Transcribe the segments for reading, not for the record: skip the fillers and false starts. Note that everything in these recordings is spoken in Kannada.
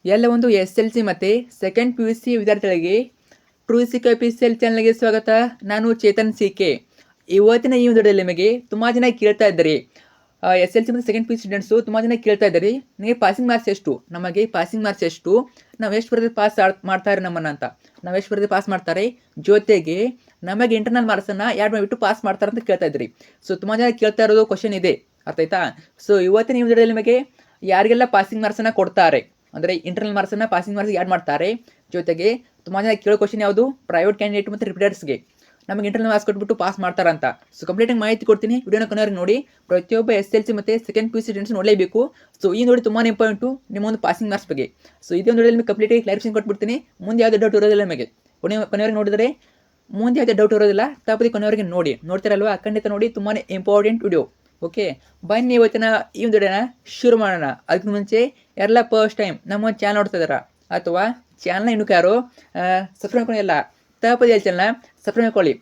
ಎಲ್ಲ ಒಂದು SLC ಮತ್ತು ಸೆಕೆಂಡ್ PUC ವಿದ್ಯಾರ್ಥಿಗಳಿಗೆ ಟ್ರೂಸಿಕ್ ಅಫಿಷಿಯಲ್ ಚಾನಲ್ಗೆ ಸ್ವಾಗತ. ನಾನು ಚೇತನ್ CK. ಇವತ್ತಿನ ಈ ವಿಡಿಯೋದಲ್ಲಿ ನಿಮಗೆ ತುಂಬ ಜನ ಕೇಳ್ತಾ ಇದ್ದಾರೆ, SLC ಮತ್ತು ಸೆಕೆಂಡ್ PUC ಸ್ಟೂಡೆಂಟ್ಸು ತುಂಬ ಜನ ಕೇಳ್ತಾ ಇದ್ದಾರೆ, ನಿಮಗೆ ಪಾಸಿಂಗ್ ಮಾರ್ಕ್ಸ್ ಎಷ್ಟು, ನಮಗೆ ಪಾಸಿಂಗ್ ಮಾರ್ಕ್ಸ್ ಎಷ್ಟು, ನಾವು ಎಷ್ಟು ಬರೆದು ಪಾಸ್ ಮಾಡ್ತಾರೆ ನಮ್ಮನ್ನು ಅಂತ, ನಾವು ಎಷ್ಟು ಬರೆದು ಪಾಸ್ ಮಾಡ್ತಾರೆ, ಜೊತೆಗೆ ನಮಗೆ ಇಂಟರ್ನಲ್ ಮಾರ್ಕ್ಸನ್ನು ಯಾರು ಮಾಡಿಬಿಟ್ಟು ಪಾಸ್ ಮಾಡ್ತಾರೆ ಅಂತ ಕೇಳ್ತಾ ಇದ್ರಿ. ಸೊ ತುಂಬ ಜನ ಕೇಳ್ತಾ ಇರೋದು ಕ್ವಶನ್ ಇದೆ, ಅರ್ಥ ಆಯ್ತಾ? ಸೊ ಇವತ್ತಿನ ಈ ವಿಡಿಯೋದಲ್ಲಿ ನಿಮಗೆ ಯಾರಿಗೆಲ್ಲ ಪಾಸಿಂಗ್ ಮಾರ್ಕ್ಸನ್ನು ಕೊಡ್ತಾರೆ, ಅಂದರೆ ಇಂಟರ್ನಲ್ ಮಾರ್ಕ್ಸನ್ನು ಪಾಸಿಂಗ್ ಮಾರ್ಕ್ಸ್ ಆ್ಯಡ್ ಮಾಡ್ತಾರೆ, ಜೊತೆಗೆ ತುಂಬ ಜನ ಕೇಳೋ ಕ್ವಶನ್ ಯಾವುದು, ಪ್ರೈವೇಟ್ ಕ್ಯಾಂಡಿಡೇಟ್ ಮತ್ತು ರಿಪೀಟರ್ಸ್ಗೆ ನಮಗೆ ಇಂಟರ್ನಲ್ ಮಾರ್ಕ್ಸ್ ಕೊಟ್ಬಿಟ್ಟು ಪಾಸ್ ಮಾಡ್ತಾರಂತ. ಸೊ ಕಂಪ್ಲೀಟಾಗಿ ಮಾಹಿತಿ ಕೊಡ್ತೀನಿ, ವಿಡಿಯೋನ ಕೊನೆವರೆಗೆ ನೋಡಿ. ಪ್ರತಿಯೊಬ್ಬ SLC ಮತ್ತು ಸೆಕೆಂಡ್ PUC ಸ್ಟೂಡೆಂಟ್ಸ್ ನೋಡಲೇಬೇಕು. ಸೊ ಈ ನೋಡಿ ತುಂಬಾ ಇಂಪಾರ್ಟೆಂಟು ನಿಮ್ಮೊಂದು ಪಾಸಿಂಗ್ ಮಾರ್ಕ್ಸ್ ಬಗ್ಗೆ. ಸೊ ಇದೇ ಒಂದು ನಿಮಗೆ ಕಂಪ್ಲೀಟಾಗಿ ಕ್ಲಾರಿಫಿಕೇಶನ್ ಕೊಟ್ಬಿಡ್ತೀನಿ. ಮುಂದೆ ಯಾವುದೇ ಡೌಟ್ ಇರೋದಿಲ್ಲ ನಿಮಗೆ, ಕೊನೆವರೆಗೆ ನೋಡಿದರೆ ಮುಂದೆ ಯಾವುದೇ ಡೌಟ್ ಇರೋದಿಲ್ಲ. ತಪ್ಪದೆ ಕೊನೆವರೆಗೆ ನೋಡ್ತಿರಲ್ವಾ, ಖಂಡಿತ ನೋಡಿ, ತುಂಬಾ ಇಂಪಾರ್ಟೆಂಟ್ ವಿಡಿಯೋ. ಓಕೆ, ಬನ್ನಿ ಇವತ್ತಿನ ಈ ಒಂದು ವಿಡಿಯೋನ ಶುರು ಮಾಡೋಣ. ಅದಕ್ಕೆ ಮುಂಚೆ ಎಲ್ಲ ಫಸ್ಟ್ ಟೈಮ್ ನಮ್ಮ ಚಾನಲ್ ನೋಡ್ತಾ ಇದ್ದಾರಾ ಅಥವಾ ಚಾನಲ್ನ ಇನ್ನೂ ಯಾರು ಸಬ್ಸ್ಕ್ರೈಬ್ ಮಾಡ್ಕೊಂಡಿಲ್ಲ, ತಪ್ಪದೆ ಚಾನಲ್ನ ಸಬ್ಸ್ಕ್ರೈಬ್ ಮಾಡ್ಕೊಳ್ಳಿ.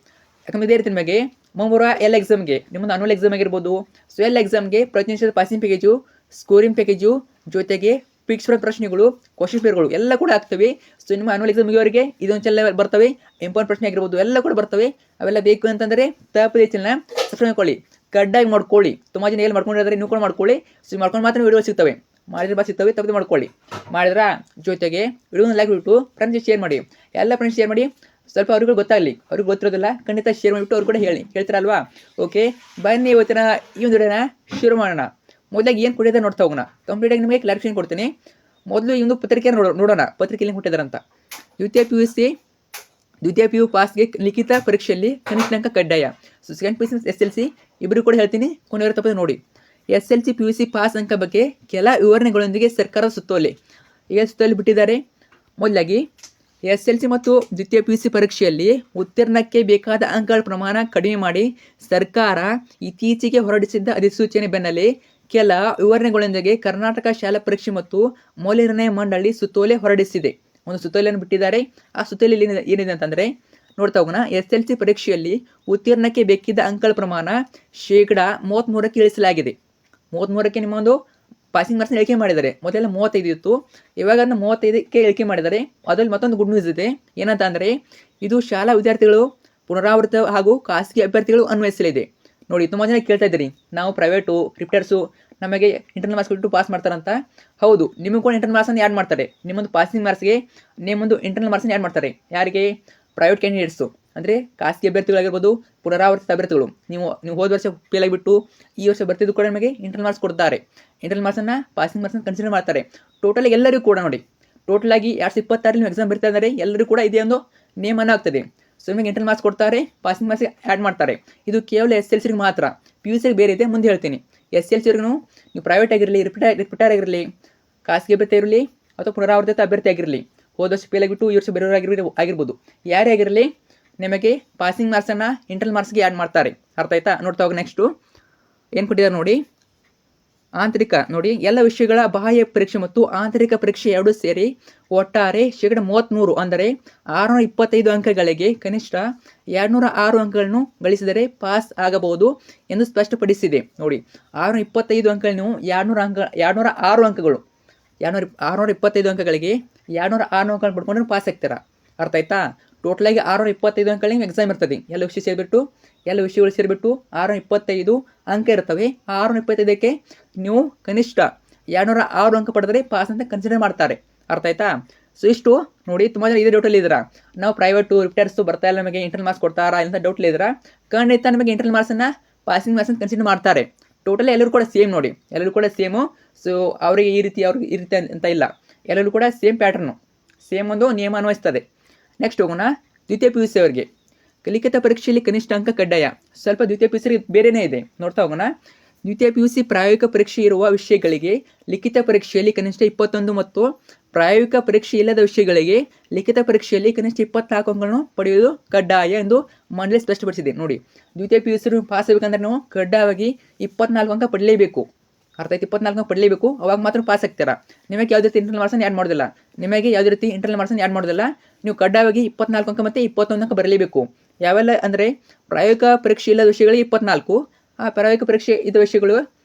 ಯಾಕಂದರೆ ಇದೇ ರೀತಿ ನಿಮಗೆ ಮುಂಬರುವ ಎಲ್ಲ ಎಕ್ಸಾಮ್ಗೆ, ನಿಮ್ಮದು ಅನ್ಯುವಲ್ ಎಕ್ಸಾಮ್ ಆಗಿರ್ಬೋದು, ಸೊ ಎಲ್ಲ ಎಕ್ಸಾಮ್ಗೆ ಪ್ರತಿನಿತ್ಯದ ಪಾಸಿಂಗ್ ಪ್ಯಾಕೇಜು, ಸ್ಕೋರಿಂಗ್ ಪ್ಯಾಕೇಜು, ಜೊತೆಗೆ ಫಿಕ್ಸ್ ಪ್ರಶ್ನೆಗಳು, ಕ್ವಶನ್ ಪೇಪರ್ಗಳು ಎಲ್ಲ ಕೂಡ ಆಗ್ತವೆ. ಸೊ ನಿಮ್ಮ ಅನ್ಯುವಲ್ ಎಕ್ಸಾಮ್ ಮುಗಿಯೋರಿಗೆ ಇದೊಂದೆಲ್ಲ ಬರ್ತವೆ, ಇಂಪಾರ್ಟೆಂಟ್ ಪ್ರಶ್ನೆ ಆಗಿರ್ಬೋದು ಎಲ್ಲ ಕೂಡ ಬರ್ತವೆ. ಅವೆಲ್ಲ ಬೇಕು ಅಂತಂದರೆ ತಪ್ಪದೆ ಚಾನಲ್ನ ಸಬ್ಸ್ಕ್ರೈಬ್ ಮಾಡ್ಕೊಳ್ಳಿ, ಕಡ್ಡಾಗಿ ಮಾಡ್ಕೊಳ್ಳಿ. ತುಂಬ ಜನ ಎಲ್ಲಿ ಮಾಡ್ಕೊಂಡಿದ್ದಾರೆ, ನೀವು ಕೂಡ ಮಾಡ್ಕೊಳ್ಳಿ. ಸೊ ಮಾಡ್ಕೊಂಡು ಮಾತ್ರ ವಿಡಿಯೋ ಸಿಗ್ತವೆ, ಮಾಡಿದ್ರೆ ಸಿಗ್ತವೆ, ತಪ್ಪದೆ ಮಾಡ್ಕೊಳ್ಳಿ. ಮಾಡಿದ್ರ ಜೊತೆಗೆ ವಿಡಿಯೋನ ಲೈಕ್ ಬಿಟ್ಟು ಫ್ರೆಂಡ್ಸ್ ಶೇರ್ ಮಾಡಿ, ಎಲ್ಲ ಫ್ರೆಂಡ್ಸ್ ಶೇರ್ ಮಾಡಿ, ಸ್ವಲ್ಪ ಅವ್ರಿಗೂ ಗೊತ್ತಾಗಲಿ. ಅವ್ರಿಗೆ ಗೊತ್ತಿರೋದಿಲ್ಲ, ಖಂಡಿತ ಶೇರ್ ಮಾಡಿಬಿಟ್ಟು ಅವ್ರು ಕೂಡ ಹೇಳ್ತಾರಲ್ವಾ. ಓಕೆ, ಬನ್ನಿ ಇವತ್ತಿನ ಈ ಒಂದು ವಿಡಿಯೋನ ಶುರು ಮಾಡೋಣ. ಮೊದಲಾಗಿ ಏನು ಕೊಟ್ಟಿದ್ದಾರೆ ನೋಡ್ತಾ ಹೋಗೋಣ, ಕಂಪ್ಲೀಟಾಗಿ ನಿಮಗೆ ಕ್ಲಾರಿಫಿಕೇಶನ್ ಕೊಡ್ತೀನಿ. ಮೊದಲು ಈ ಒಂದು ಪತ್ರಿಕೆ ನೋಡೋಣ, ಪತ್ರಿಕೆಯಲ್ಲಿ ಕೊಟ್ಟಿದ್ದಾರೆ ಅಂತ. ದ್ವಿತೀಯ PU ಪಾಸ್ಗೆ ಲಿಖಿತ ಪರೀಕ್ಷೆಯಲ್ಲಿ ಕನಿಷ್ಠ ಅಂಕ ಕಡ್ಡಾಯ. ಸೊ ಸೆಕೆಂಡ್ PUC SLC ಇಬ್ಬರು ಕೂಡ ಹೇಳ್ತೀನಿ, ಕೊನೆಯವರ ತಪ್ಪದೆ ನೋಡಿ. SLC PUC ಪಾಸ್ ಅಂಕ ಬಗ್ಗೆ ಕೆಲ ವಿವರಣೆಗಳೊಂದಿಗೆ ಸರ್ಕಾರದ ಸುತ್ತೋಲೆ. ಈಗ ಸುತ್ತೋಲೆ ಬಿಟ್ಟಿದ್ದಾರೆ. ಮೊದಲಾಗಿ SLC ಮತ್ತು ದ್ವಿತೀಯ PUC ಪರೀಕ್ಷೆಯಲ್ಲಿ ಉತ್ತೀರ್ಣಕ್ಕೆ ಬೇಕಾದ ಅಂಕಗಳ ಪ್ರಮಾಣ ಕಡಿಮೆ ಮಾಡಿ ಸರ್ಕಾರ ಇತ್ತೀಚೆಗೆ ಹೊರಡಿಸಿದ್ದ ಅಧಿಸೂಚನೆ ಬೆನ್ನಲ್ಲೇ ಕೆಲ ವಿವರಣೆಗಳೊಂದಿಗೆ ಕರ್ನಾಟಕ ಶಾಲಾ ಪರೀಕ್ಷೆ ಮತ್ತು ಮೌಲ್ಯನಿರ್ಣಯ ಮಂಡಳಿ ಸುತ್ತೋಲೆ ಹೊರಡಿಸಿದೆ. ಒಂದು ಸುತ್ತೋಲೆಯನ್ನು ಬಿಟ್ಟಿದ್ದಾರೆ. ಆ ಸುತ್ತೋಲೆಯಲ್ಲಿ ಏನಿದೆ ಅಂತಂದರೆ ನೋಡ್ತಾ ಹೋಗೋಣ. SLC ಪರೀಕ್ಷೆಯಲ್ಲಿ ಉತ್ತೀರ್ಣಕ್ಕೆ ಬೇಕಿದ್ದ ಅಂಕಗಳ ಪ್ರಮಾಣ 33% ಇಳಿಸಲಾಗಿದೆ. 33% ನಿಮ್ಮ ಒಂದು ಪಾಸಿಂಗ್ ಮಾರ್ಕ್ಸ್ನ ಇಳಿಕೆ ಮಾಡಿದ್ದಾರೆ. ಮೊದಲೆಲ್ಲ 35 ಇತ್ತು, ಇವಾಗ 35ಕ್ಕೆ ಇಳಿಕೆ ಮಾಡಿದ್ದಾರೆ. ಅದರಲ್ಲಿ ಮತ್ತೊಂದು ಗುಡ್ ನ್ಯೂಸ್ ಇದೆ, ಏನಂತ ಅಂದರೆ ಇದು ಶಾಲಾ ವಿದ್ಯಾರ್ಥಿಗಳು, ಪುನರಾವರ್ತಿತ ಹಾಗೂ ಖಾಸಗಿ ಅಭ್ಯರ್ಥಿಗಳು ಅನ್ವಯಿಸಲಿದೆ. ನೋಡಿ, ತುಂಬ ಜನ ಕೇಳ್ತಾ ಇದ್ದೀರಿ, ನಾವು ಪ್ರೈವೇಟು ರಿಪೀಟರ್ಸು ನಮಗೆ ಇಂಟರ್ನಲ್ ಮಾರ್ಕ್ಸ್ ಬಿಟ್ಟು ಪಾಸ್ ಮಾಡ್ತಾರಂತ. ಹೌದು, ನಿಮಗೂ ಕೂಡ ಇಂಟರ್ನಲ್ ಮಾರ್ಕ್ಸನ್ನು ಆ್ಯಡ್ ಮಾಡ್ತಾರೆ. ನಿಮ್ಮೊಂದು ಪಾಸಿಂಗ್ ಮಾರ್ಕ್ಸ್ಗೆ ನಿಮ್ಮೊಂದು ಇಂಟರ್ನಲ್ ಮಾರ್ಕ್ಸನ್ನು ಆ್ಯಡ್ ಮಾಡ್ತಾರೆ. ಯಾರಿಗೆ? ಪ್ರೈವೇಟ್ ಕ್ಯಾಂಡಿಡೇಟ್ಸು, ಅಂದರೆ ಖಾಸಗಿ ಅಭ್ಯರ್ಥಿಗಳಾಗಿರ್ಬೋದು, ಪುನರಾವರ್ತಿತ ಅಭ್ಯರ್ಥಿಗಳು. ನೀವು ಹೋದ ವರ್ಷ ಫೇಲ್ ಆಗಿಬಿಟ್ಟು ಈ ವರ್ಷ ಬರ್ತಿದ್ದು ಕೂಡ ನಿಮಗೆ ಇಂಟರ್ನಲ್ ಮಾರ್ಕ್ಸ್ ಕೊಡ್ತಾರೆ. ಇಂಟರ್ನಲ್ ಮಾರ್ಕ್ಸನ್ನು ಪಾಸಿಂಗ್ ಮಾರ್ಕ್ಸನ್ನು ಕನ್ಸಿಡರ್ ಮಾಡ್ತಾರೆ. ಟೋಟಲಾಗಿ ಎಲ್ಲರಿಗೂ ಕೂಡ ನೋಡಿ, ಟೋಟಲಾಗಿ 2026 ನೀವು ಎಕ್ಸಾಮ್ ಬರ್ತಾ ಇದ್ದಾರೆ, ಎಲ್ಲರಿಗೂ ಕೂಡ ಇದೇ ಒಂದು ನೇಮನ ಆಗ್ತದೆ. ಸೊ ನಿಮಗೆ ಇಂಟರ್ನಲ್ ಮಾರ್ಕ್ಸ್ ಕೊಡ್ತಾರೆ, ಪಾಸಿಂಗ್ ಮಾರ್ಕ್ಸ್ ಆ್ಯಡ್ ಮಾಡ್ತಾರೆ. ಇದು ಕೇವಲ SLCಗೆ ಮಾತ್ರ, PUCಗೆ ಬೇರೆ ಇದೆ, ಮುಂದೆ ಹೇಳ್ತೀನಿ. SLCವರೆಗೂ ನೀವು ಪ್ರೈವೇಟ್ ಆಗಿರಲಿ, ರಿಪೀಟರ್ ಆಗಿರಲಿ, ಖಾಸಗಿ ಅಭ್ಯರ್ಥಿ ಇರಲಿ ಅಥವಾ ಪುನರಾವರ್ತಿತ ಅಭ್ಯರ್ಥಿ ಆಗಿರಲಿ, ಹೋದ ವರ್ಷ ಫೇಲ್ ಆಗಿಬಿಟ್ಟು ಈ ವರ್ಷ ಬೇರೆಯವರು ಆಗಿರ್ಬೋದು, ಯಾರೇ ಆಗಿರಲಿ ನಿಮಗೆ ಪಾಸಿಂಗ್ ಮಾರ್ಕ್ಸನ್ನು ಇಂಟರ್ನಲ್ ಮಾರ್ಕ್ಸ್ಗೆ ಆ್ಯಡ್ ಮಾಡ್ತಾರೆ. ಅರ್ಥ ಆಯ್ತಾ? ನೋಡ್ತಾ ಹೋಗಿ. ನೆಕ್ಸ್ಟು ಏನು ಕೊಟ್ಟಿದ್ದಾರೆ ನೋಡಿ, ಆಂತರಿಕ ನೋಡಿ, ಎಲ್ಲ ವಿಷಯಗಳ ಬಾಹ್ಯ ಪರೀಕ್ಷೆ ಮತ್ತು ಆಂತರಿಕ ಪರೀಕ್ಷೆ ಎರಡೂ ಸೇರಿ ಒಟ್ಟಾರೆ 33%, ಅಂದರೆ 625 ಅಂಕಗಳಿಗೆ ಕನಿಷ್ಠ 206 ಅಂಕಗಳನ್ನು ಗಳಿಸಿದರೆ ಪಾಸ್ ಆಗಬಹುದು ಎಂದು ಸ್ಪಷ್ಟಪಡಿಸಿದೆ. ನೋಡಿ, 625 ಅಂಕಗಳು, ನೀವು 206 ಅಂಕಗಳು, 625 ಅಂಕಗಳಿಗೆ 206 ಅಂಕಗಳು ಪಡ್ಕೊಂಡ್ರೆ ಪಾಸ್ ಆಗ್ತೀರಾ. ಅರ್ಥ ಆಯ್ತಾ? ಟೋಟಲಾಗಿ 625 ಅಂಕಗಳಿಗೆ ಎಕ್ಸಾಮ್ ಇರ್ತದೆ. ಎಲ್ಲ ವಿಷಯಗಳು ಸೇರಿಬಿಟ್ಟು 625 ಅಂಕ ಇರ್ತವೆ. 625ಕ್ಕೆ ನೀವು ಕನಿಷ್ಠ 206 ಅಂಕ ಪಡೆದರೆ ಪಾಸ್ ಅಂತ ಕನ್ಸಿಡರ್ ಮಾಡ್ತಾರೆ. ಅರ್ಥ ಆಯ್ತಾ? ಸೊ ಇಷ್ಟು ನೋಡಿ, ತುಂಬ ಜನ ಇದೇ ಡೌಟಲ್ಲಿ ಇದ್ದೀರಾ, ನಾವು ಪ್ರೈವೇಟು ರಿಪೀಟರ್ಸು ಬರ್ತಾ ಇಲ್ಲ, ನಮಗೆ ಇಂಟರ್ನಲ್ ಮಾರ್ಕ್ಸ್ ಕೊಡ್ತಾರಾ ಅಂತ ಡೌಟಲ್ಲಿ ಇದ್ದೀರಾ. ಖಂಡಿತ ನಿಮಗೆ ಇಂಟರ್ನಲ್ ಮಾರ್ಕ್ಸನ್ನು ಪಾಸಿಂಗ್ ಮಾರ್ಕ್ಸನ್ನು ಕನ್ಸಿಡರ್ ಮಾಡ್ತಾರೆ. ಟೋಟಲಿ ಎಲ್ಲರೂ ಕೂಡ ಸೇಮ್ ನೋಡಿ, ಎಲ್ಲರೂ ಕೂಡ ಸೇಮು. ಸೊ ಅವ್ರಿಗೆ ಈ ರೀತಿ ಅಂತ ಇಲ್ಲ, ಎಲ್ಲರೂ ಕೂಡ ಸೇಮ್ ಪ್ಯಾಟರ್ನು, ಸೇಮ್ ಒಂದು ನಿಯಮ ಅನ್ವಯಿಸ್ತದೆ. ನೆಕ್ಸ್ಟ್ ಹೋಗೋಣ. ದ್ವಿತೀಯ PUC ಅವರಿಗೆ ಲಿಖಿತ ಪರೀಕ್ಷೆಯಲ್ಲಿ ಕನಿಷ್ಠ ಅಂಕ ಕಡ್ಡಾಯ. ಸ್ವಲ್ಪ ದ್ವಿತೀಯ PUC ಬೇರೆಯೇ ಇದೆ, ನೋಡ್ತಾ ಹೋಗೋಣ. ದ್ವಿತೀಯ PUC ಪ್ರಾಯೋಗಿಕ ಪರೀಕ್ಷೆ ಇರುವ ವಿಷಯಗಳಿಗೆ ಲಿಖಿತ ಪರೀಕ್ಷೆಯಲ್ಲಿ ಕನಿಷ್ಠ 21 ಮತ್ತು ಪ್ರಾಯೋಗಿಕ ಪರೀಕ್ಷೆ ಇಲ್ಲದ ವಿಷಯಗಳಿಗೆ ಲಿಖಿತ ಪರೀಕ್ಷೆಯಲ್ಲಿ ಕನಿಷ್ಠ 24 ಅಂಕಗಳನ್ನು ಪಡೆಯುವುದು ಕಡ್ಡಾಯ ಎಂದು ಮಂಡಳಿ ಸ್ಪಷ್ಟಪಡಿಸಿದೆ. ನೋಡಿ, ದ್ವಿತೀಯ PUC ಪಾಸ್ ಆಗಬೇಕಂದ್ರೆ ನೀವು ಕಡ್ಡಾಯವಾಗಿ 24 ಅಂಕ ಪಡಲೇಬೇಕು. ಅರ್ಥ ಆಯ್ತು? 24 ಅಂಕ ಪಡಲೇಬೇಕು, ಅವಾಗ ಮಾತ್ರ ಪಾಸ್ ಆಗ್ತೀರಾ. ನಿಮಗೆ ಯಾವುದೇ ರೀತಿ ಇಂಟರ್ನಲ್ ಮಾರ್ಕ್ಸನ್ನು ಆ್ಯಡ್ ಮಾಡೋದಿಲ್ಲ. ನೀವು ಕಡ್ಡಾಯವಾಗಿ 24 ಅಂಕ ಮತ್ತು 21 ಅಂಕ ಬರಲೇಬೇಕು. ಯಾವೆಲ್ಲ ಅಂದರೆ ಪ್ರಾಯೋಗಿಕ ಪರೀಕ್ಷೆ ಇಲ್ಲದ ವಿಷಯಗಳಿಗೆ 24, ಆ ಪ್ರಾಯೋಗಿಕ ಪರೀಕ್ಷೆ ಇದ್ದ ವಿಷಯಗಳು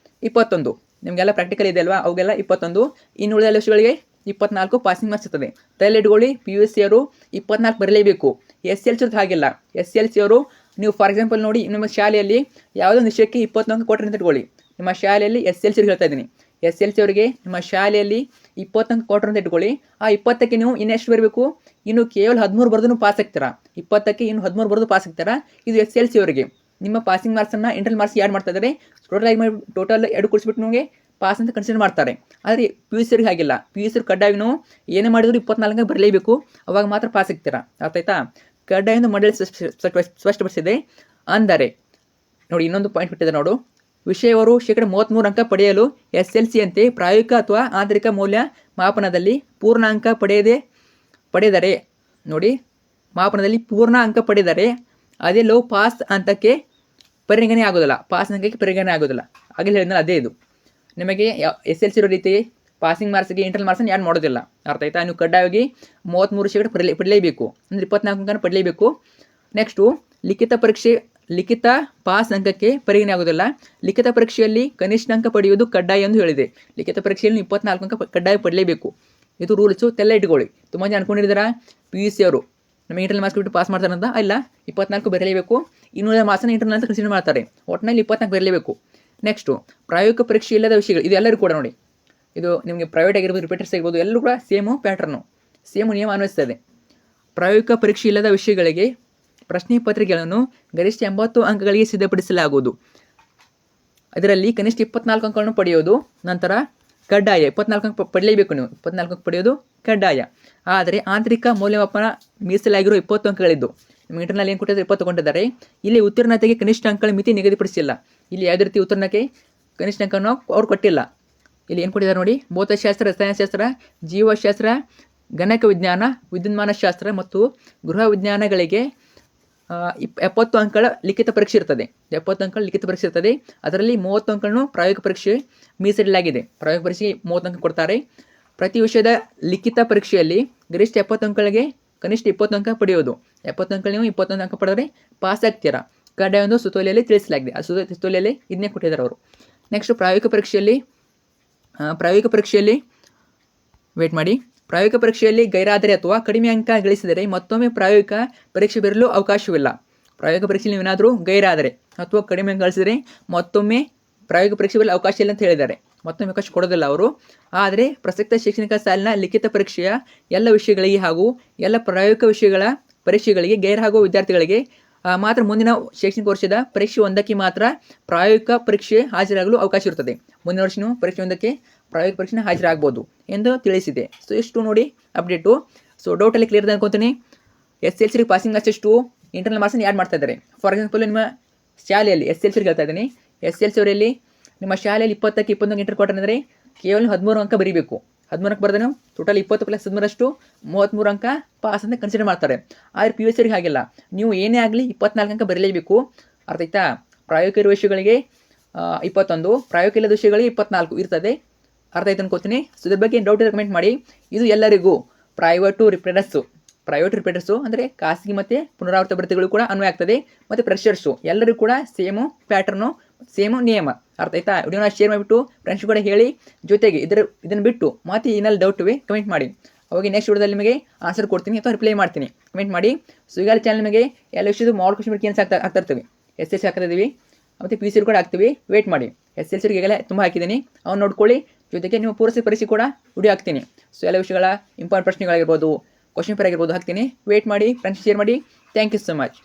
21. ನಿಮಗೆಲ್ಲ ಪ್ರಾಕ್ಟಿಕಲ್ ಇದೆ ಅಲ್ವಾ, ಅವಾಗೆಲ್ಲ 21. ಇನ್ನು ಉಳಿದ ವಿಷಯಗಳಿಗೆ 24 ಪಾಸಿಂಗ್ ಮಾರ್ಕ್ಸ್ ಇರ್ತದೆ. ತಲೆ ಇಟ್ಕೊಳ್ಳಿ, PUC ಅವರು 24 ಬರಲೇಬೇಕು. SLC ಅವ್ರದ್ದು ಹಾಗಿಲ್ಲ. SLC ಅವರು ನೀವು ಫಾರ್ ಎಕ್ಸಾಂಪಲ್ ನೋಡಿ, ನಿಮ್ಮ ಶಾಲೆಯಲ್ಲಿ ಯಾವುದೋ ಒಂದು ವಿಷಯಕ್ಕೆ 20 ಅಂಕ ಕೊಟ್ಟರೆ ಅಂತ ಇಟ್ಕೊಳ್ಳಿ. ನಿಮ್ಮ ಶಾಲೆಯಲ್ಲಿ SLC ಅವ್ರಿಗೆ ಹೇಳ್ತಾ ಇದ್ದೀನಿ, SLC ಅವರಿಗೆ ನಿಮ್ಮ ಶಾಲೆಯಲ್ಲಿ 20 ಅಂಕ ಕೊಟ್ಟರು ಅಂತ ಇಟ್ಕೊಳ್ಳಿ. ಆ 20ಕ್ಕೆ ನೀವು ಇನ್ನೆಷ್ಟು ಬರಬೇಕು? ಇನ್ನು ಕೇವಲ 13 ಬರೆದು ಪಾಸ್ ಆಗ್ತೀರಾ. 20ಕ್ಕೆ ಇನ್ನು 13 ಬರೆದು ಪಾಸ್ ಆಗ್ತೀರಾ. ಇದು SLC ಅವರಿಗೆ ನಿಮ್ಮ ಪಾಸಿಂಗ್ ಮಾರ್ಕ್ಸನ್ನು ಇಂಟರ್ನಲ್ ಮಾರ್ಕ್ಸ್ ಆ್ಯಡ್ ಮಾಡ್ತಾ ಇದ್ದಾರೆ. ಟೋಟಲ್ 2 ಕೊಡಿಸ್ಬಿಟ್ಟು ನಿಮಗೆ ಪಾಸ್ ಅಂತ ಕನ್ಸಿಡರ್ ಮಾಡ್ತಾರೆ. ಆದರೆ PUC ಅವ್ರಿಗೆ ಹಾಗಿಲ್ಲ. PUC ಅವ್ರು ಕಡ್ಡಾಯ ನೀವು ಏನೇ ಮಾಡಿದ್ರು 24 ಅಂಕ ಬರಲೇಬೇಕು, ಅವಾಗ ಮಾತ್ರ ಪಾಸ್ ಆಗ್ತೀರಾ. ಅರ್ಥ ಆಯ್ತಾ? ಕಡ್ಡಾಯ ಎಂದು ಮಂಡಳಿ ಸ್ಪಷ್ಟಪಡಿಸಿದೆ. ಅಂದರೆ ನೋಡಿ, ಇನ್ನೊಂದು ಪಾಯಿಂಟ್ ಬಿಟ್ಟಿದೆ ನೋಡು. ವಿಷಯವರು ಶೇಕಡ 33 ಅಂಕ ಪಡೆಯಲು SLC ಅಂತೆ ಪ್ರಾಯೋಗಿಕ ಅಥವಾ ಆಂತರಿಕ ಮೌಲ್ಯ ಮಾಪನದಲ್ಲಿ ಪೂರ್ಣ ಅಂಕ ಪಡೆದರೆ ನೋಡಿ, ಮಾಪನದಲ್ಲಿ ಪೂರ್ಣ ಅಂಕ ಪಡೆದರೆ ಅದೆಲ್ಲೋ ಪಾಸ್ ಹಂತಕ್ಕೆ ಪರಿಗಣನೆ ಆಗೋದಿಲ್ಲ. ಪಾಸ್ ಅಂಕಕ್ಕೆ ಪರಿಗಣನೆ ಆಗೋದಿಲ್ಲ. ಆಗಲೇ ಹೇಳಿದ್ನಲ್ಲ, ಅದೇ ಇದು. ನಿಮಗೆ SLC ಇರೋ ರೀತಿ ಪಾಸಿಂಗ್ ಮಾರ್ಕ್ಸ್ಗೆ ಇಂಟರ್ನಲ್ ಮಾರ್ಕ್ಸನ್ನು ಆ್ಯಡ್ ಮಾಡೋದಿಲ್ಲ. ಅರ್ಥ ಆಯ್ತಾ? ನೀವು ಕಡ್ಡಾಯವಾಗಿ 33% ಪಡಲೇಬೇಕು, ಅಂದರೆ 24 ಅಂಕನ ಪಡಲೇಬೇಕು. ನೆಕ್ಸ್ಟು ಲಿಖಿತ ಪಾಸ್ ಅಂಕಕ್ಕೆ ಪರಿಗಣನೆ ಆಗೋದಿಲ್ಲ. ಲಿಖಿತ ಪರೀಕ್ಷೆಯಲ್ಲಿ ಕನಿಷ್ಠ ಅಂಕ ಪಡೆಯುವುದು ಕಡ್ಡಾಯ ಎಂದು ಹೇಳಿದೆ. ಲಿಖಿತ ಪರೀಕ್ಷೆಯಲ್ಲಿ 24 ಅಂಕ ಕಡ್ಡಾಯ ಪಡಲೇಬೇಕು. ಇದು ರೂಲ್ಸು, ತೆಲ್ಲ ಇಟ್ಕೊಳ್ಳಿ. ತುಂಬ ಜನ ಅನ್ಕೊಂಡಿದ್ದೀರಾ PUC ಅವರು ನಮಗೆ ಇಂಟರ್ನಲ್ ಮಾರ್ಕ್ಸ್ ಬಿಟ್ಟು ಪಾಸ್ ಮಾಡ್ತಾರೆ ಅಂತ. ಇಲ್ಲ, 24 ಬರಲೇಬೇಕು. 200 ಮಾರ್ಕ್ಸನ್ನು ಇಂಟರ್ನಲ್ ಅಂತ ಕನ್ಸಿಡರ್ ಮಾಡ್ತಾರೆ. ಒಟ್ಟಿನಲ್ಲಿ 24 ಬರಲೇಬೇಕು. ನೆಕ್ಸ್ಟು ಪ್ರಾಯೋಗಿಕ ಪರೀಕ್ಷೆ ಇಲ್ಲದ ವಿಷಯಗಳು, ಇದು ಎಲ್ಲರೂ ಕೂಡ ನೋಡಿ, ಇದು ನಿಮಗೆ ಪ್ರೈವೇಟ್ ಆಗಿರ್ಬೋದು, ರಿಪೀಟರ್ಸ್ ಆಗಿರ್ಬೋದು, ಎಲ್ಲರೂ ಕೂಡ ಸೇಮು ಪ್ಯಾಟರ್ನು, ಸೇಮು ನಿಯಮ ಅನ್ವಯಿಸ್ತದೆ. ಪ್ರಾಯೋಗಿಕ ಪರೀಕ್ಷೆ ಇಲ್ಲದ ವಿಷಯಗಳಿಗೆ ಪ್ರಶ್ನೆ ಪತ್ರಿಕೆಗಳನ್ನು ಗರಿಷ್ಠ 80 ಅಂಕಗಳಿಗೆ ಸಿದ್ಧಪಡಿಸಲಾಗುವುದು. ಅದರಲ್ಲಿ ಕನಿಷ್ಠ 24 ಅಂಕಗಳನ್ನು ಪಡೆಯೋದು ನಂತರ ಕಡ್ಡಾಯ. 24 ಅಂಕ ಪಡಲೇಬೇಕು. ನೀವು 24 ಅಂಕ ಪಡೆಯೋದು ಕಡ್ಡಾಯ. ಆದರೆ ಆಂತರಿಕ ಮೌಲ್ಯಮಾಪನ ಮೀಸಲಾಗಿರೋ 20 ಅಂಕಗಳಿದ್ದು, ನಿಮಗೆ ಇಂಟರ್ನಲ್ ಏನು ಕೊಟ್ಟಿದ್ದಾರೆ 20 ಕೊಟ್ಟಿದ್ದಾರೆ. ಇಲ್ಲಿ ಉತ್ತೀರ್ಣತೆಗೆ ಕನಿಷ್ಠ ಅಂಕಗಳ ಮಿತಿ ನಿಗದಿಪಡಿಸಿಲ್ಲ. ಇಲ್ಲಿ ಯಾವುದೇ ರೀತಿ ಉತ್ತೀರ್ಣಕ್ಕೆ ಕನಿಷ್ಠ ಅಂಕವನ್ನು ಅವ್ರು ಕೊಟ್ಟಿಲ್ಲ. ಇಲ್ಲಿ ಏನು ಕೊಟ್ಟಿದ್ದಾರೆ ನೋಡಿ, ಭೌತಶಾಸ್ತ್ರ, ರಸಾಯನಶಾಸ್ತ್ರ, ಜೀವಶಾಸ್ತ್ರ, ಗಣಕ ವಿಜ್ಞಾನ, ವಿದ್ಯುನ್ಮಾನಶಾಸ್ತ್ರ ಮತ್ತು ಗೃಹ ವಿಜ್ಞಾನಗಳಿಗೆ 70 ಅಂಕಗಳ ಲಿಖಿತ ಪರೀಕ್ಷೆ ಇರ್ತದೆ. 70 ಅಂಕಗಳ ಲಿಖಿತ ಪರೀಕ್ಷೆ ಇರ್ತದೆ. ಅದರಲ್ಲಿ 30 ಅಂಕಗಳನ್ನು ಪ್ರಾಯೋಗಿಕ ಪರೀಕ್ಷೆ ಮೀಸಲಿಡಲಾಗಿದೆ. ಪ್ರಾಯೋಗಿಕ ಪರೀಕ್ಷೆಗೆ 30 ಅಂಕ ಕೊಡ್ತಾರೆ. ಪ್ರತಿ ವಿಷಯದ ಲಿಖಿತ ಪರೀಕ್ಷೆಯಲ್ಲಿ ಗರಿಷ್ಠ 70 ಅಂಕಗಳಿಗೆ ಕನಿಷ್ಠ 20 ಅಂಕ ಪಡೆಯೋದು. 70 ಅಂಕ ನೀವು 21 ಅಂಕ ಪಡೆದರೆ ಪಾಸ್ ಆಗ್ತೀರಾ. ಕಡ್ಡಾಯ ಒಂದು ಸುತ್ತೋಲೆಯಲ್ಲಿ ತಿಳಿಸಲಾಗಿದೆ. ಆ ಸುತ್ತೋಲೆಯಲ್ಲಿ ಇದನ್ನೇ ಕೊಟ್ಟಿದ್ದಾರೆ ಅವರು. ನೆಕ್ಸ್ಟ್ ಪ್ರಾಯೋಗಿಕ ಪರೀಕ್ಷೆಯಲ್ಲಿ ವೇಟ್ ಮಾಡಿ. ಪ್ರಾಯೋಗಿಕ ಪರೀಕ್ಷೆಯಲ್ಲಿ ಗೈರಾದರೆ ಅಥವಾ ಕಡಿಮೆ ಅಂಕ ಗಳಿಸಿದರೆ ಮತ್ತೊಮ್ಮೆ ಪ್ರಾಯೋಗಿಕ ಪರೀಕ್ಷೆ ಬರಲು ಅವಕಾಶವಿಲ್ಲ. ಪ್ರಾಯೋಗಿಕ ಪರೀಕ್ಷೆಯಲ್ಲಿ ಏನಾದರೂ ಗೈರಾದರೆ ಅಥವಾ ಕಡಿಮೆ ಅಂಕ ಗಳಿಸಿದರೆ ಮತ್ತೊಮ್ಮೆ ಪ್ರಾಯೋಗಿಕ ಪರೀಕ್ಷೆ ಬರಲು ಅವಕಾಶ ಇಲ್ಲ ಅಂತ ಹೇಳಿದ್ದಾರೆ. ಮತ್ತೊಮ್ಮೆ ಅವಕಾಶ ಕೊಡೋದಿಲ್ಲ ಅವರು. ಆದರೆ ಪ್ರಸಕ್ತ ಶೈಕ್ಷಣಿಕ ಸಾಲಿನ ಲಿಖಿತ ಪರೀಕ್ಷೆಯ ಎಲ್ಲ ವಿಷಯಗಳಿಗೆ ಹಾಗೂ ಎಲ್ಲ ಪ್ರಾಯೋಗಿಕ ವಿಷಯಗಳ ಪರೀಕ್ಷೆಗಳಿಗೆ ಗೈರಾಗುವ ವಿದ್ಯಾರ್ಥಿಗಳಿಗೆ ಮಾತ್ರ ಮುಂದಿನ ಶೈಕ್ಷಣಿಕ ವರ್ಷದ ಪರೀಕ್ಷೆ 1ಕ್ಕೆ ಮಾತ್ರ ಪ್ರಾಯೋಗಿಕ ಪರೀಕ್ಷೆ ಹಾಜರಾಗಲು ಅವಕಾಶ ಇರುತ್ತದೆ. ಮುಂದಿನ ವರ್ಷ ನೀವು ಪರೀಕ್ಷೆ 1ಕ್ಕೆ ಪ್ರಾಯೋಗಿಕ ಪರೀಕ್ಷೆನ ಹಾಜರಾಗಬಹುದು ಎಂದು ತಿಳಿಸಿದೆ. ಸೊ ಇಷ್ಟು ನೋಡಿ ಅಪ್ಡೇಟು. ಸೊ ಡೌಟಲ್ಲಿ ಕ್ಲಿಯರ್ ಅನ್ಕೊತೀನಿ. SLC ಪಾಸಿಂಗ್ ಮಾರ್ಕ್ಸ್ ಎಷ್ಟು, ಇಂಟರ್ನಲ್ ಮಾರ್ಕ್ಸನ್ನು ಆ್ಯಡ್ ಮಾಡ್ತಾ ಇದ್ದಾರೆ. ಫಾರ್ ಎಕ್ಸಾಂಪಲ್ ನಿಮ್ಮ ಶಾಲೆಯಲ್ಲಿ SLC ಹೇಳ್ತಾ ಇದ್ದೀನಿ. SLC ಅವರಲ್ಲಿ ನಿಮ್ಮ ಶಾಲೆಯಲ್ಲಿ 20ಕ್ಕೆ 21 ಇಂಟರ್ ಕೊಟ್ಟರೆ ಅಂದರೆ ಕೇವಲ 13 ಅಂಕ ಬರೀಬೇಕು. 13 ಅಂಕ ಬರೆದ್ರೆ ಟೋಟಲ್ 20 + 13 33 ಅಂಕ ಪಾಸ್ ಅಂತ ಕನ್ಸಿಡರ್ ಮಾಡ್ತಾರೆ. ಆದರೆ PUC ಅವರಿಗೆ ಹಾಗಿಲ್ಲ. ನೀವು ಏನೇ ಆಗಲಿ 24 ಅಂಕ ಬರಲೇಬೇಕು. ಅರ್ಥ ಆಯ್ತಾ? ಪ್ರಾಯೋಗಿಕ ಇರುವ ವಿಷಯಗಳಿಗೆ 21, ಪ್ರಾಯೋಗಿಕ ಇಲ್ಲದ ವಿಷಯಗಳಿಗೆ 24 ಇರ್ತದೆ. ಅರ್ಥ ಆಯ್ತು ಅನ್ಕೋತೀನಿ. ಸೊ ಇದ್ರ ಬಗ್ಗೆ ಡೌಟ್ ಇದ್ರೆ ಕಮೆಂಟ್ ಮಾಡಿ. ಇದು ಎಲ್ಲರಿಗೂ ಪ್ರೈವೇಟ್ ರಿಪೀಟರ್ಸು ಅಂದರೆ ಖಾಸಗಿ ಮತ್ತು ಪುನರಾವರ್ತಿತ ಭರ್ತಿಗಳು ಕೂಡ ಅನ್ವಯ ಆಗ್ತದೆ. ಮತ್ತು ಫ್ರೆಷರ್ಸು ಎಲ್ಲರಿಗೂ ಕೂಡ ಸೇಮು ಪ್ಯಾಟರ್ನು, ಸೇಮು ನಿಯಮ. ಅರ್ಥ ಆಯ್ತಾ? ವಿಡಿಯೋನ ಶೇರ್ ಮಾಡಿಬಿಟ್ಟು ಫ್ರೆಂಡ್ಸ್ ಕೂಡ ಹೇಳಿ. ಜೊತೆಗೆ ಇದನ್ನು ಬಿಟ್ಟು ಮತ್ತೆ ಏನೆಲ್ಲ ಡೌಟ್ ಇವೆ ಕಮೆಂಟ್ ಮಾಡಿ. ಅವಾಗ ನೆಕ್ಸ್ಟ್ ವಿಡಿಯೋದಲ್ಲಿ ನಿಮಗೆ ಆನ್ಸರ್ ಕೊಡ್ತೀನಿ ಅಥವಾ ರಿಪ್ಲೈ ಮಾಡ್ತೀನಿ. ಕಮೆಂಟ್ ಮಾಡಿ. ಸೊ ಈಗ ಚಾನಲ್ ನಿಮಗೆ ಎಲ್ಲ ವಿಷಯದ ಮಾಡೆಲ್ ಕ್ವೆಶ್ಚನ್ ಏನು ಆಗ್ತಾ ಇರ್ತೀವಿ. SLC ಹಾಕ್ತಿದ್ದೀವಿ ಮತ್ತು PUC ಕೂಡ ಹಾಕ್ತೀವಿ. ವೇಟ್ ಮಾಡಿ. SLC ಈಗೆಲ್ಲ ತುಂಬ ಹಾಕಿದ್ದೀನಿ, ಅವ್ನು ನೋಡ್ಕೊಳ್ಳಿ. ಜೊತೆಗೆ ನೀವು ಪೂರೈಸಿ ಪರೀಕ್ಷೆ ಕೂಡ ವಿಡಿಯೋ ಹಾಕ್ತೀನಿ. ಸೊ ಎಲ್ಲ ವಿಷಯಗಳ ಇಂಪಾರ್ಟೆಂಟ್ ಪ್ರಶ್ನೆಗಳಾಗಿರ್ಬೋದು, ಕ್ವಶನ್ ಪೇಪರ್ ಆಗಿರ್ಬೋದು ಹಾಕ್ತೀನಿ. ವೇಟ್ ಮಾಡಿ, ಫ್ರೆಂಡ್ಸ್ ಶೇರ್ ಮಾಡಿ. Thank you so much.